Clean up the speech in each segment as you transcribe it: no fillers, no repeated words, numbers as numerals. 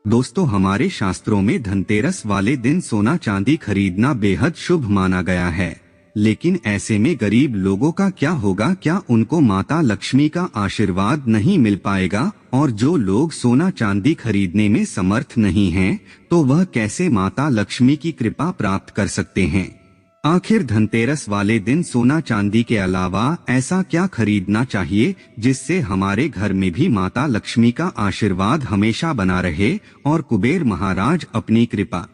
दोस्तों, हमारे शास्त्रों में धनतेरस वाले दिन सोना चांदी खरीदना बेहद शुभ माना गया है। लेकिन ऐसे में गरीब लोगों का क्या होगा? क्या उनको माता लक्ष्मी का आशीर्वाद नहीं मिल पाएगा? और जो लोग सोना चांदी खरीदने में समर्थ नहीं हैं, तो वह कैसे माता लक्ष्मी की कृपा प्राप्त कर सकते हैं? आखिर धनतेरस वाले दिन सोना चांदी के अलावा ऐसा क्या खरीदना चाहिए जिससे हमारे घर में भी माता लक्ष्मी का आशीर्वाद हमेशा बना रहे और कुबेर महाराज अपनी कृपा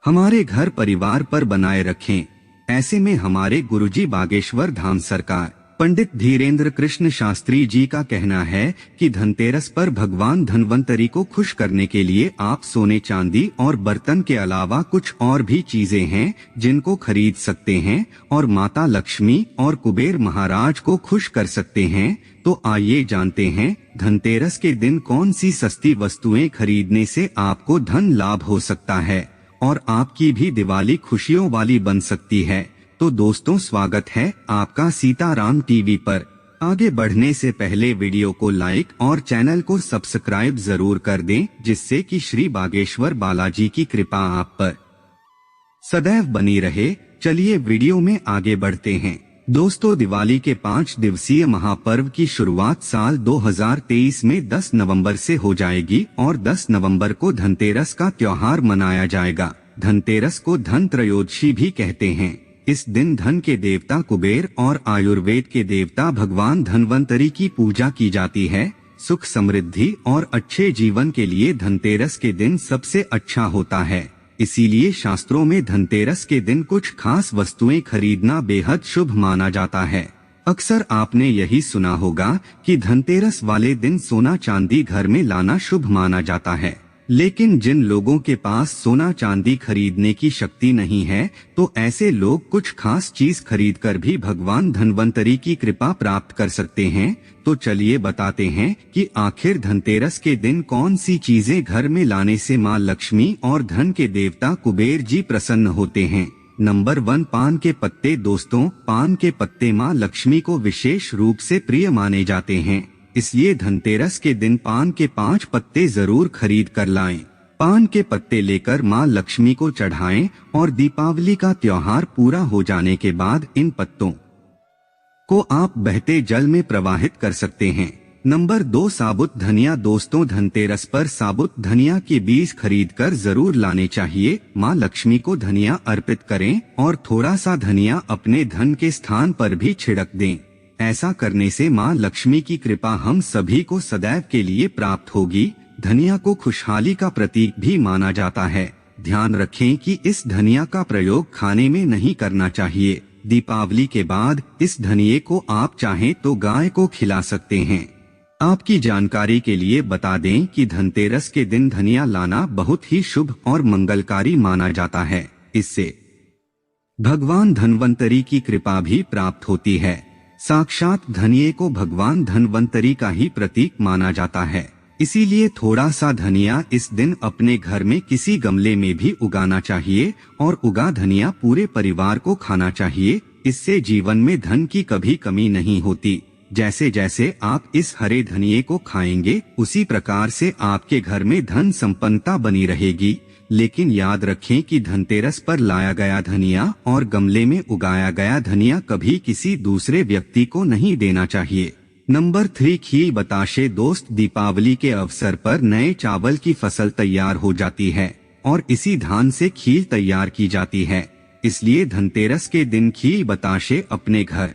हमारे घर परिवार पर बनाए रखें? ऐसे में हमारे गुरुजी बागेश्वर धाम सरकार पंडित धीरेन्द्र कृष्ण शास्त्री जी का कहना है कि धनतेरस पर भगवान धन्वंतरी को खुश करने के लिए आप सोने चांदी और बर्तन के अलावा कुछ और भी चीजें हैं जिनको खरीद सकते हैं और माता लक्ष्मी और कुबेर महाराज को खुश कर सकते हैं। तो आइए जानते हैं धनतेरस के दिन कौन सी सस्ती वस्तुएं खरीदने से आपको धन लाभ हो सकता है और आपकी भी दिवाली खुशियों वाली बन सकती है। तो दोस्तों, स्वागत है आपका सीताराम टीवी पर। आगे बढ़ने से पहले वीडियो को लाइक और चैनल को सब्सक्राइब जरूर कर दें, जिससे कि श्री बागेश्वर बालाजी की कृपा आप पर सदैव बनी रहे। चलिए वीडियो में आगे बढ़ते हैं। दोस्तों, दिवाली के 5 दिवसीय महापर्व की शुरुआत साल 2023 में 10 नवंबर से हो जाएगी और 10 नवंबर को धनतेरस का त्योहार मनाया जाएगा। धनतेरस को धन त्रयोदशी भी कहते हैं। इस दिन धन के देवता कुबेर और आयुर्वेद के देवता भगवान धन्वंतरी की पूजा की जाती है। सुख समृद्धि और अच्छे जीवन के लिए धनतेरस के दिन सबसे अच्छा होता है। इसीलिए शास्त्रों में धनतेरस के दिन कुछ खास वस्तुएं खरीदना बेहद शुभ माना जाता है। अक्सर आपने यही सुना होगा कि धनतेरस वाले दिन सोना चांदी घर में लाना शुभ माना जाता है। लेकिन जिन लोगों के पास सोना चांदी खरीदने की शक्ति नहीं है, तो ऐसे लोग कुछ खास चीज खरीदकर भी भगवान धन्वंतरी की कृपा प्राप्त कर सकते हैं। तो चलिए बताते हैं कि आखिर धनतेरस के दिन कौन सी चीजें घर में लाने से मां लक्ष्मी और धन के देवता कुबेर जी प्रसन्न होते हैं। नंबर 1, पान के पत्ते। दोस्तों, पान के पत्ते मां लक्ष्मी को विशेष रूप से प्रिय माने जाते हैं। इसलिए धनतेरस के दिन पान के 5 पत्ते जरूर खरीद कर लाएं। पान के पत्ते लेकर मां लक्ष्मी को चढ़ाएं और दीपावली का त्योहार पूरा हो जाने के बाद इन पत्तों को आप बहते जल में प्रवाहित कर सकते हैं। नंबर 2, साबुत धनिया। दोस्तों, धनतेरस पर साबुत धनिया के बीज खरीदकर जरूर लाने चाहिए। मां लक्ष्मी को धनिया अर्पित करें और थोड़ा सा धनिया अपने धन के स्थान पर भी छिड़क दें। ऐसा करने से मां लक्ष्मी की कृपा हम सभी को सदैव के लिए प्राप्त होगी। धनिया को खुशहाली का प्रतीक भी माना जाता है। ध्यान रखें कि इस धनिया का प्रयोग खाने में नहीं करना चाहिए। दीपावली के बाद इस धनिये को आप चाहें तो गाय को खिला सकते हैं। आपकी जानकारी के लिए बता दें कि धनतेरस के दिन धनिया लाना बहुत ही शुभ और मंगलकारी माना जाता है। इससे भगवान धन्वंतरी की कृपा भी प्राप्त होती है। साक्षात धनिये को भगवान धन्वंतरी का ही प्रतीक माना जाता है। इसीलिए थोड़ा सा धनिया इस दिन अपने घर में किसी गमले में भी उगाना चाहिए और उगा धनिया पूरे परिवार को खाना चाहिए। इससे जीवन में धन की कभी कमी नहीं होती। जैसे जैसे आप इस हरे धनिये को खाएंगे, उसी प्रकार से आपके घर में धन संपन्नता बनी रहेगी। लेकिन याद रखें कि धनतेरस पर लाया गया धनिया और गमले में उगाया गया धनिया कभी किसी दूसरे व्यक्ति को नहीं देना चाहिए। नंबर 3, खीर बताशे। दोस्त, दीपावली के अवसर पर नए चावल की फसल तैयार हो जाती है और इसी धान से खीर तैयार की जाती है। इसलिए धनतेरस के दिन खीर बताशे अपने घर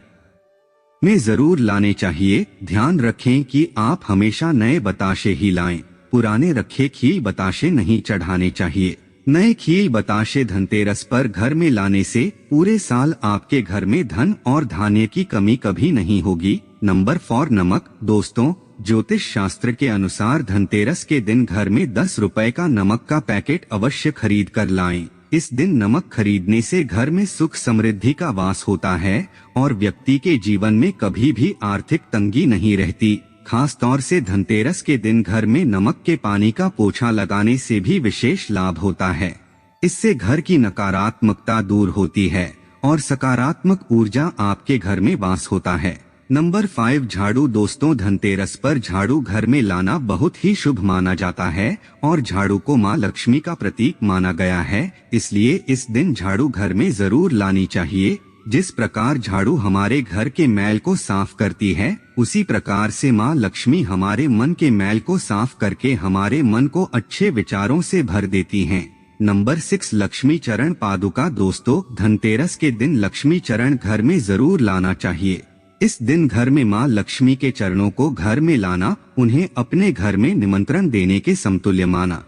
में जरूर लाने चाहिए। ध्यान रखें कि आप हमेशा नए बताशे ही लाएं। पुराने रखे खीर बताशे नहीं चढ़ाने चाहिए। नए खीर बताशे धनतेरस पर घर में लाने से पूरे साल आपके घर में धन और धान्य की कमी कभी नहीं होगी। नंबर 4, नमक। दोस्तों, ज्योतिष शास्त्र के अनुसार धनतेरस के दिन घर में 10 रुपए का नमक का पैकेट अवश्य खरीद कर लाएं। इस दिन नमक खरीदने से घर में सुख समृद्धि का वास होता है और व्यक्ति के जीवन में कभी भी आर्थिक तंगी नहीं रहती। खास तौर से धनतेरस के दिन घर में नमक के पानी का पोछा लगाने से भी विशेष लाभ होता है। इससे घर की नकारात्मकता दूर होती है और सकारात्मक ऊर्जा आपके घर में वास होता है। नंबर 5 झाड़ू। दोस्तों, धनतेरस पर झाड़ू घर में लाना बहुत ही शुभ माना जाता है और झाड़ू को माँ लक्ष्मी का प्रतीक माना गया है, इसलिए इस दिन झाड़ू घर में जरूर लानी चाहिए। जिस प्रकार झाड़ू हमारे घर के मैल को साफ करती है, उसी प्रकार से माँ लक्ष्मी हमारे मन के मैल को साफ करके हमारे मन को अच्छे विचारों से भर देती हैं। नंबर 6 लक्ष्मी चरण पादुका। दोस्तों, धनतेरस के दिन लक्ष्मी चरण घर में जरूर लाना चाहिए। इस दिन घर में माँ लक्ष्मी के चरणों को घर में लाना उन्हें अपने घर में निमंत्रण देने के समतुल्य माना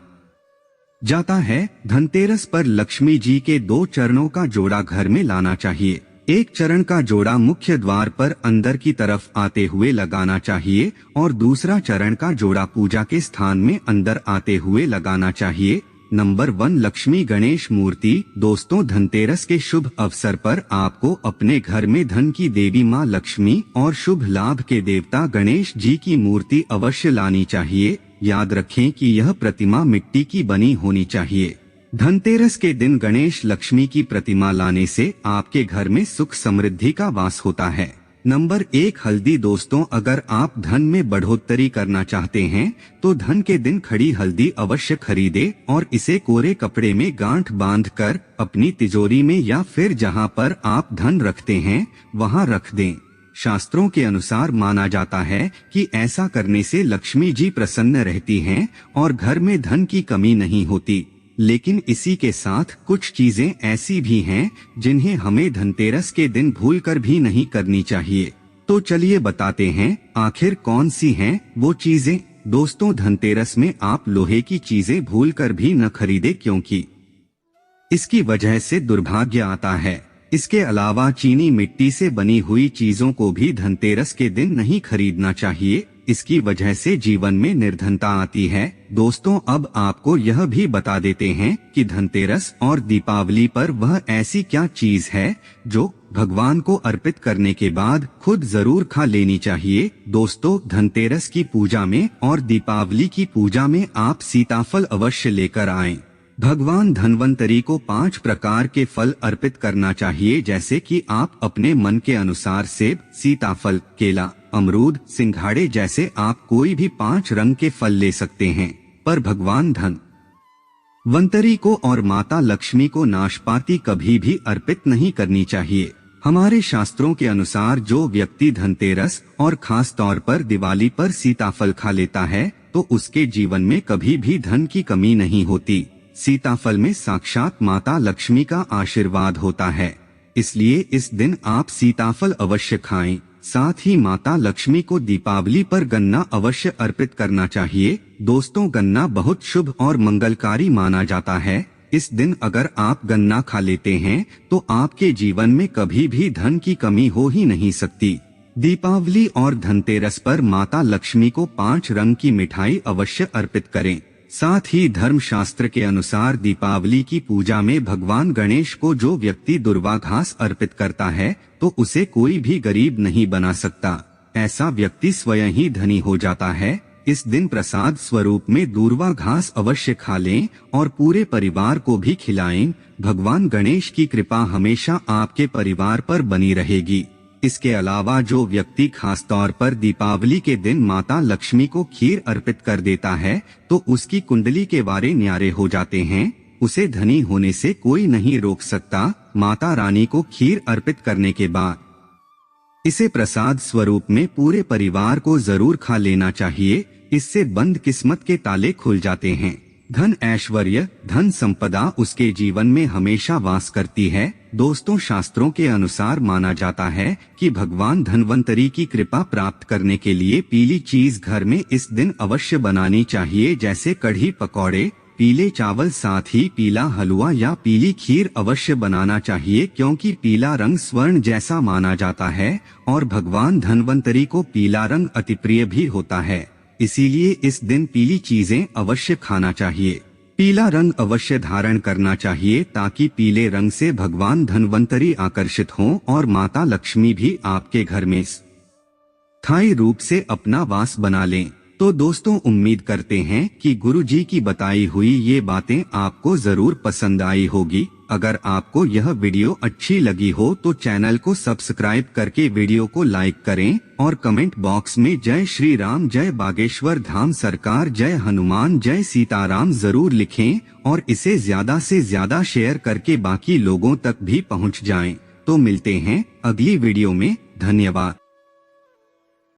जाता है। धनतेरस पर लक्ष्मी जी के 2 चरणों का जोड़ा घर में लाना चाहिए। एक चरण का जोड़ा मुख्य द्वार पर अंदर की तरफ आते हुए लगाना चाहिए और दूसरा चरण का जोड़ा पूजा के स्थान में अंदर आते हुए लगाना चाहिए। नंबर 1 लक्ष्मी गणेश मूर्ति। दोस्तों, धनतेरस के शुभ अवसर पर आपको अपने घर में धन की देवी माँ लक्ष्मी और शुभ लाभ के देवता गणेश जी की मूर्ति अवश्य लानी चाहिए। याद रखें कि यह प्रतिमा मिट्टी की बनी होनी चाहिए। धनतेरस के दिन गणेश लक्ष्मी की प्रतिमा लाने से आपके घर में सुख समृद्धि का वास होता है। नंबर 1 हल्दी। दोस्तों, अगर आप धन में बढ़ोतरी करना चाहते हैं तो धन के दिन खड़ी हल्दी अवश्य खरीदे और इसे कोरे कपड़े में गांठ बांधकर अपनी तिजोरी में या फिर जहां पर आप धन रखते हैं वहां रख दें। शास्त्रों के अनुसार माना जाता है कि ऐसा करने से लक्ष्मी जी प्रसन्न रहती हैं और घर में धन की कमी नहीं होती। लेकिन इसी के साथ कुछ चीजें ऐसी भी हैं जिन्हें हमें धनतेरस के दिन भूलकर भी नहीं करनी चाहिए। तो चलिए बताते हैं आखिर कौन सी हैं वो चीजें। दोस्तों, धनतेरस में आप लोहे की चीजें भूलकर भी न खरीदें, क्योंकि इसकी वजह से दुर्भाग्य आता है। इसके अलावा चीनी मिट्टी से बनी हुई चीजों को भी धनतेरस के दिन नहीं खरीदना चाहिए। इसकी वजह से जीवन में निर्धनता आती है। दोस्तों, अब आपको यह भी बता देते हैं कि धनतेरस और दीपावली पर वह ऐसी क्या चीज है जो भगवान को अर्पित करने के बाद खुद जरूर खा लेनी चाहिए। दोस्तों, धनतेरस की पूजा में और दीपावली की पूजा में आप सीताफल अवश्य लेकर आएं। भगवान धन्वंतरी को 5 प्रकार के फल अर्पित करना चाहिए, जैसे कि आप अपने मन के अनुसार सेब, सीताफल, केला, अमरूद, सिंघाड़े जैसे आप कोई भी 5 रंग के फल ले सकते हैं। पर भगवान धन्वंतरी को और माता लक्ष्मी को नाशपाती कभी भी अर्पित नहीं करनी चाहिए। हमारे शास्त्रों के अनुसार जो व्यक्ति धनतेरस और खास तौर पर दिवाली पर सीताफल खा लेता है तो उसके जीवन में कभी भी धन की कमी नहीं होती। सीताफल में साक्षात माता लक्ष्मी का आशीर्वाद होता है, इसलिए इस दिन आप सीताफल अवश्य खाएं। साथ ही माता लक्ष्मी को दीपावली पर गन्ना अवश्य अर्पित करना चाहिए। दोस्तों, गन्ना बहुत शुभ और मंगलकारी माना जाता है। इस दिन अगर आप गन्ना खा लेते हैं तो आपके जीवन में कभी भी धन की कमी हो ही नहीं सकती। दीपावली और धनतेरस पर माता लक्ष्मी को 5 रंग की मिठाई अवश्य अर्पित करें। साथ ही धर्म शास्त्र के अनुसार दीपावली की पूजा में भगवान गणेश को जो व्यक्ति दुर्वा घास अर्पित करता है तो उसे कोई भी गरीब नहीं बना सकता। ऐसा व्यक्ति स्वयं ही धनी हो जाता है। इस दिन प्रसाद स्वरूप में दूर्वा घास अवश्य खा लें और पूरे परिवार को भी खिलाएं। भगवान गणेश की कृपा हमेशा आपके परिवार पर बनी रहेगी। इसके अलावा जो व्यक्ति खास तौर पर दीपावली के दिन माता लक्ष्मी को खीर अर्पित कर देता है तो उसकी कुंडली के वारे न्यारे हो जाते हैं। उसे धनी होने से कोई नहीं रोक सकता। माता रानी को खीर अर्पित करने के बाद इसे प्रसाद स्वरूप में पूरे परिवार को जरूर खा लेना चाहिए। इससे बंद किस्मत के ताले खुल जाते हैं। धन ऐश्वर्य, धन संपदा उसके जीवन में हमेशा वास करती है। दोस्तों, शास्त्रों के अनुसार माना जाता है कि भगवान धन्वंतरी की कृपा प्राप्त करने के लिए पीली चीज घर में इस दिन अवश्य बनानी चाहिए, जैसे कढ़ी पकौड़े, पीले चावल, साथ ही पीला हलवा या पीली खीर अवश्य बनाना चाहिए, क्योंकि पीला रंग स्वर्ण जैसा माना जाता है और भगवान धन्वंतरी को पीला रंग अति प्रिय भी होता है। इसीलिए इस दिन पीली चीजें अवश्य खाना चाहिए। पीला रंग अवश्य धारण करना चाहिए ताकि पीले रंग से भगवान धन्वंतरी आकर्षित हों और माता लक्ष्मी भी आपके घर में स्थायी रूप से अपना वास बना लें। तो दोस्तों उम्मीद करते हैं कि गुरुजी की बताई हुई ये बातें आपको जरूर पसंद आई होगी। अगर आपको यह वीडियो अच्छी लगी हो तो चैनल को सब्सक्राइब करके वीडियो को लाइक करें और कमेंट बॉक्स में जय श्री राम, जय बागेश्वर धाम सरकार, जय हनुमान, जय सीताराम जरूर लिखें और इसे ज्यादा से ज्यादा शेयर करके बाकी लोगों तक भी पहुंच जाएं। तो मिलते हैं अगली वीडियो में। धन्यवाद।